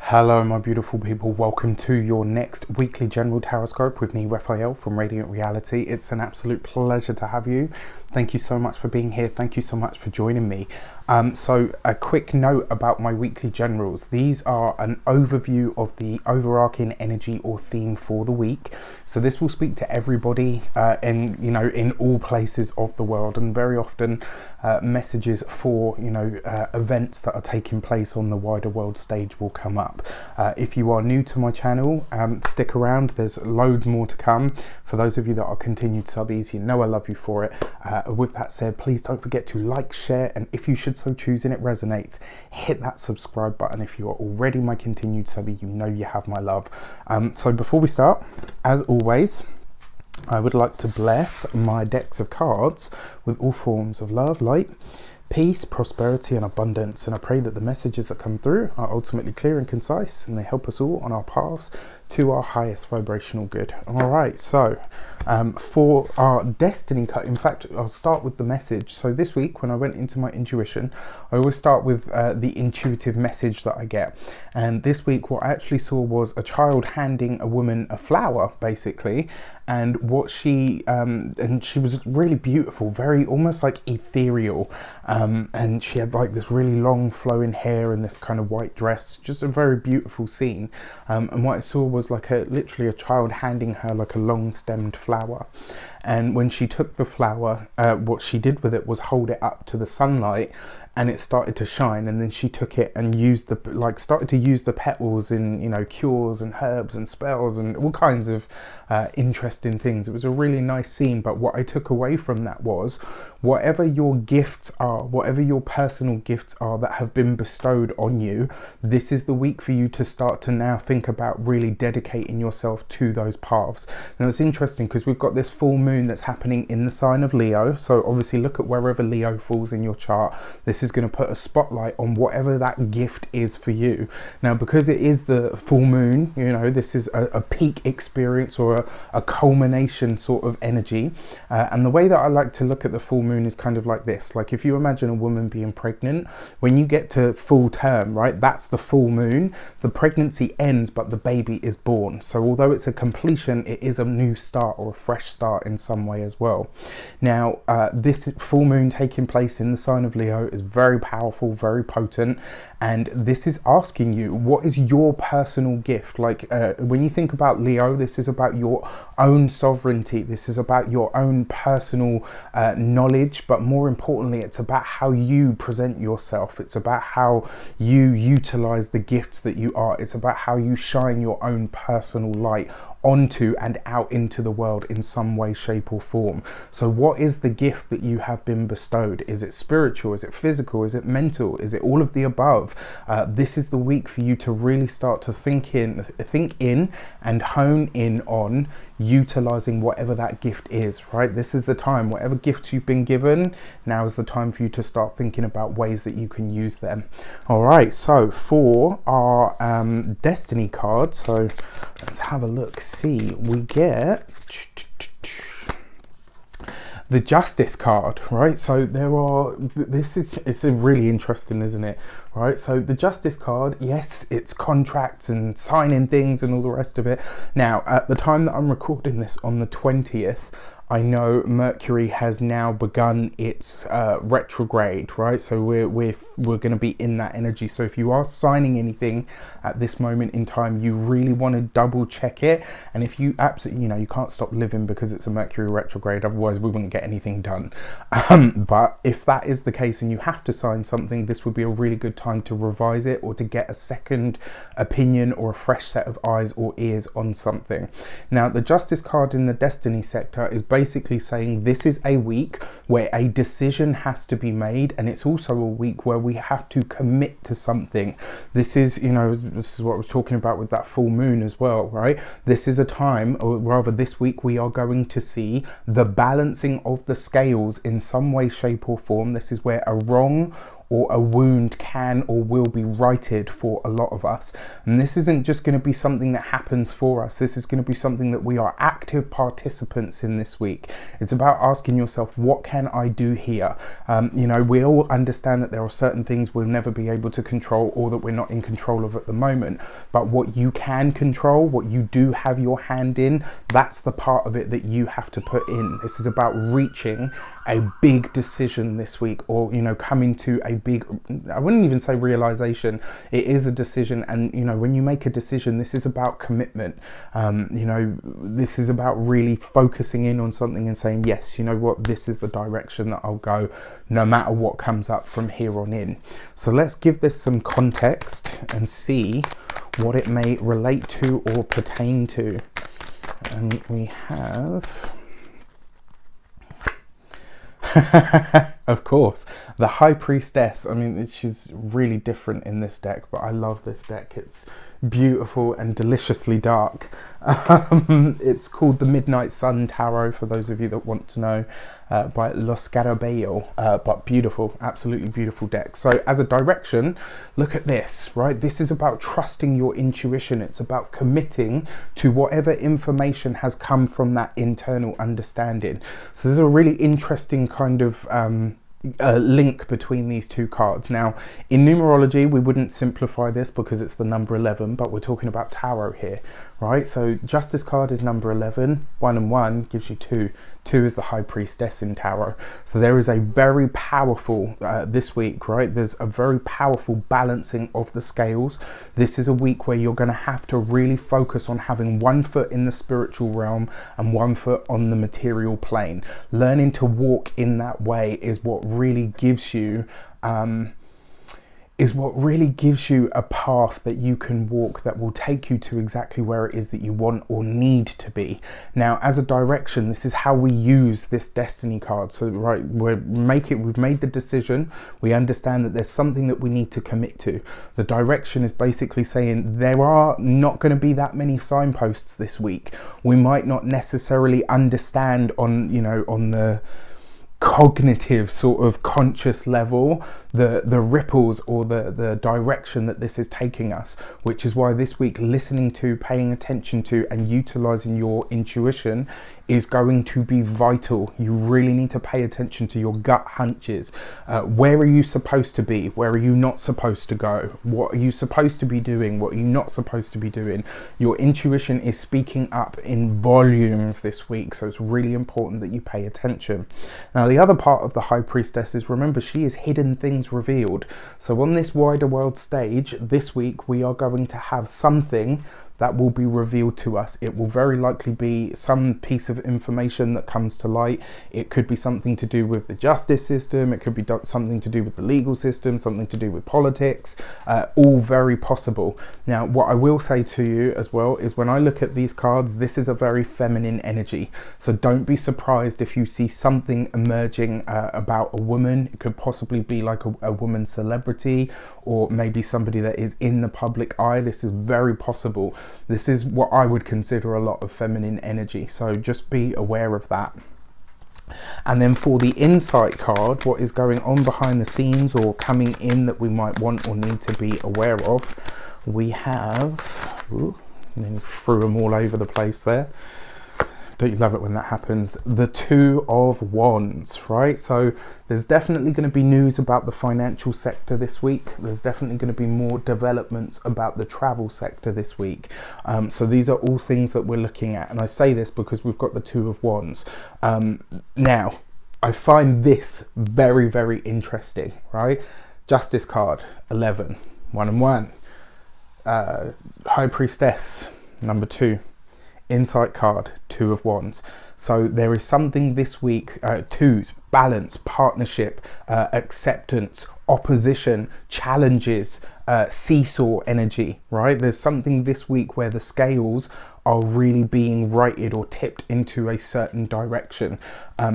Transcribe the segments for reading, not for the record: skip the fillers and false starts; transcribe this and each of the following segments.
Hello my beautiful people, welcome to your next weekly general taroscope with me, Raphael from Reydiant Reality. It's an absolute pleasure to have you. Thank you so much for being here. Thank you so much for joining me. So a quick note about my weekly generals. These are an overview of the overarching energy or theme for the week. So this will speak to everybody in all places of the world, and very often messages for events that are taking place on the wider world stage will come up. If you are new to my channel, stick around. There's loads more to come. For those of you that are continued subbies, you know I love you for it. With that said, please don't forget to like, share, and if you should so choose and it resonates, hit that subscribe button. If you are already my continued subby, you know you have my love. So before we start, as always, I would like to bless my decks of cards with all forms of love, light, peace, prosperity and abundance, and I pray that the messages that come through are ultimately clear and concise, and they help us all on our paths to our highest vibrational good. All right, so for our destiny cut, in fact I'll start with the message. So this week when I went into my intuition, I always start with the intuitive message that I get, and this week what I actually saw was a child handing a woman a flower basically, and what she and she was really beautiful, very almost like ethereal, and she had like this really long flowing hair and this kind of white dress, just a very beautiful scene. And what I saw was like literally a child handing her like a long stemmed flower, and when she took the flower, what she did with it was hold it up to the sunlight, and it started to shine, and then she took it and started to use the petals in cures and herbs and spells and all kinds of interesting things. It was a really nice scene, but what I took away from that was whatever your gifts are, whatever your personal gifts are that have been bestowed on you, this is the week for you to start to now think about really dedicating yourself to those paths. Now it's interesting because we've got this full moon that's happening in the sign of Leo, so obviously look at wherever Leo falls in your chart. This is going to put a spotlight on whatever that gift is for you. Now because it is the full moon, this is a peak experience or a culmination sort of energy, and the way that I like to look at the full moon is kind of like this. Like if you imagine a woman being pregnant, when you get to full term, right, that's the full moon. The pregnancy ends but the baby is born, so although it's a completion, it is a new start or a fresh start in some way as well. Now this full moon taking place in the sign of Leo is very powerful, very potent, and this is asking you, what is your personal gift? Like when you think about Leo, this is about your own sovereignty, this is about your own personal knowledge, but more importantly it's about how you present yourself. It's about how you utilize the gifts that you are. It's about how you shine your own personal light onto and out into the world in some way, shape or form. So what is the gift that you have been bestowed? Is it spiritual? Is it physical? Is it mental? Is it all of the above? This is the week for you to really start to think in and hone in on utilizing whatever that gift is, right? This is the time, whatever gifts you've been given, now is the time for you to start thinking about ways that you can use them. All right, so for our destiny card, so let's have a look. See, we get the Justice card, right? So it's really interesting, isn't it? Right, so the Justice card, yes, it's contracts and signing things and all the rest of it. Now, at the time that I'm recording this on the 20th, I know Mercury has now begun its retrograde, right? So we're going to be in that energy. So if you are signing anything at this moment in time, you really want to double check it. And if you absolutely, you can't stop living because it's a Mercury retrograde, otherwise we wouldn't get anything done. But if that is the case and you have to sign something, this would be a really good time to revise it or to get a second opinion or a fresh set of eyes or ears on something. Now, the Justice card in the Destiny sector is basically saying this is a week where a decision has to be made, and it's also a week where we have to commit to something. This is, this is what I was talking about with that full moon as well, right? This is a time, or rather this week, we are going to see the balancing of the scales in some way, shape or form. This is where a wrong or a wound can or will be righted for a lot of us. And this isn't just going to be something that happens for us. This is going to be something that we are active participants in this week. It's about asking yourself, what can I do here? You know, we all understand that there are certain things we'll never be able to control or that we're not in control of at the moment. But what you can control, what you do have your hand in, that's the part of it that you have to put in. This is about reaching a big decision this week, or, you know, coming to a big, I wouldn't even say realization. It is a decision. And, you know, when you make a decision, this is about commitment. You know, this is about really focusing in on something and saying, yes, you know what, this is the direction that I'll go no matter what comes up from here on in. So let's give this some context and see what it may relate to or pertain to. And we have, of course, the High Priestess. I mean, she's really different in this deck, but I love this deck. It's beautiful and deliciously dark. It's called the Midnight Sun Tarot, for those of you that want to know, by Los Garabello, but beautiful, absolutely beautiful deck. So as a direction, look at this, right? This is about trusting your intuition. It's about committing to whatever information has come from that internal understanding. So there's a really interesting kind of link between these two cards. Now, in numerology, we wouldn't simplify this because it's the number 11, but we're talking about tarot here, right? So Justice card is number 11. 1 and 1 gives you 2. 2 is the High Priestess in tarot. So there is a very powerful, this week, right? There's a very powerful balancing of the scales. This is a week where you're going to have to really focus on having one foot in the spiritual realm and one foot on the material plane. Learning to walk in that way is what really gives you a path that you can walk that will take you to exactly where it is that you want or need to be. Now, as a direction, this is how we use this destiny card. So, right, we've made the decision. We understand that there's something that we need to commit to. The direction is basically saying there are not going to be that many signposts this week. We might not necessarily understand on the cognitive sort of conscious level the ripples or the direction that this is taking us, which is why this week listening to, paying attention to and utilizing your intuition is going to be vital. You really need to pay attention to your gut hunches. Where are you supposed to be? Where are you not supposed to go? What are you supposed to be doing? What are you not supposed to be doing? Your intuition is speaking up in volumes this week, so it's really important that you pay attention. Now, the other part of the High Priestess is, remember, she is hidden things revealed. So on this wider world stage this week, we are going to have something that will be revealed to us. It will very likely be some piece of information that comes to light. It could be something to do with the justice system. It could be something to do with the legal system, something to do with politics, all very possible. Now, what I will say to you as well is when I look at these cards, this is a very feminine energy. So don't be surprised if you see something emerging about a woman. It could possibly be like a woman celebrity, or maybe somebody that is in the public eye. This is very possible. This is what I would consider a lot of feminine energy, so just be aware of that. And then for the insight card, what is going on behind the scenes or coming in that we might want or need to be aware of, we have, and then you threw them all over the place there. Don't you love it when that happens? The Two of Wands, right? So there's definitely going to be news about the financial sector this week. There's definitely going to be more developments about the travel sector this week. So these are all things that we're looking at. And I say this because we've got the Two of Wands. Now, I find this very, very interesting, right? Justice card, 11, 1 and 1. High Priestess, number 2. Insight card, Two of Wands. So there is something this week, twos, balance, partnership, acceptance, opposition, challenges, seesaw energy, right? There's something this week where the scales are really being righted or tipped into a certain direction.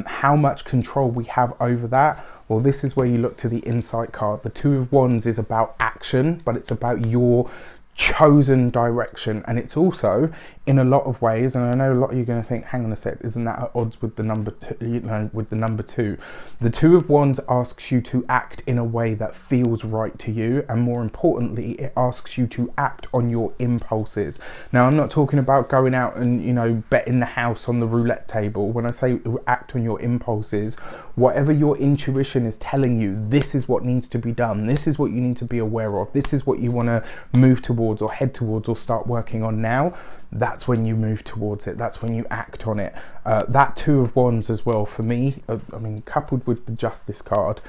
How much control we have over that? Well, this is where you look to the insight card. The Two of Wands is about action, but it's about your chosen direction. And it's also, in a lot of ways, and I know a lot of you are going to think, hang on a sec, isn't that at odds with the number two, you know, with the number two? The Two of Wands asks you to act in a way that feels right to you, and more importantly, it asks you to act on your impulses. Now, I'm not talking about going out and, you know, betting the house on the roulette table. When I say act on your impulses, whatever your intuition is telling you, this is what needs to be done, this is what you need to be aware of, this is what you want to move towards or head towards or start working on now, that's when you move towards it. That's when you act on it. That Two of Wands as well, for me, I mean, coupled with the Justice card,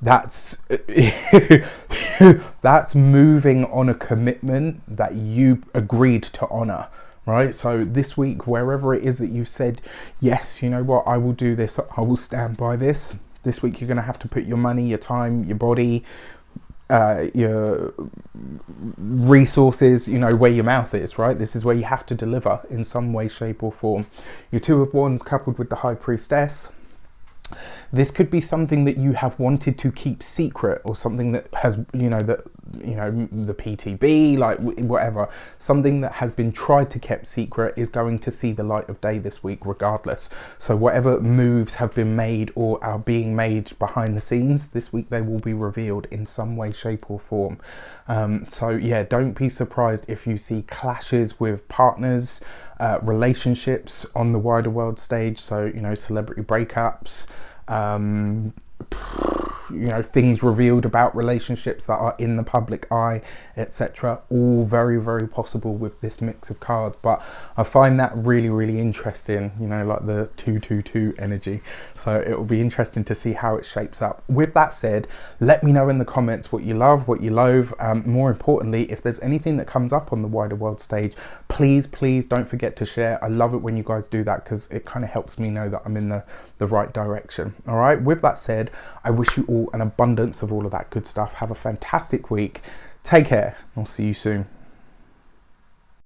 that's that's moving on a commitment that you agreed to honor, right? So this week, wherever it is that you've said, yes, you know what, I will do this, I will stand by this. This week, you're going to have to put your money, your time, your body, your resources, you know, where your mouth is, right? This is where you have to deliver in some way, shape or form. Your Two of Wands coupled with the High Priestess. This could be something that you have wanted to keep secret, or something that has, you know, that, you know, the PTB, like whatever, something that has been tried to keep secret is going to see the light of day this week regardless. So whatever moves have been made or are being made behind the scenes this week, they will be revealed in some way, shape or form. So yeah, don't be surprised if you see clashes with partners, relationships on the wider world stage. So, you know, celebrity breakups, you know, things revealed about relationships that are in the public eye, etc. All very, very possible with this mix of cards. But I find that really, really interesting, you know, like the 222 energy. So it will be interesting to see how it shapes up. With that said, let me know in the comments what you love, what you loathe. More importantly, if there's anything that comes up on the wider world stage, please don't forget to share. I love it when you guys do that, because it kind of helps me know that I'm in the right direction. All right, with that said, I wish you all an abundance of all of that good stuff. Have a fantastic week. Take care. I'll see you soon.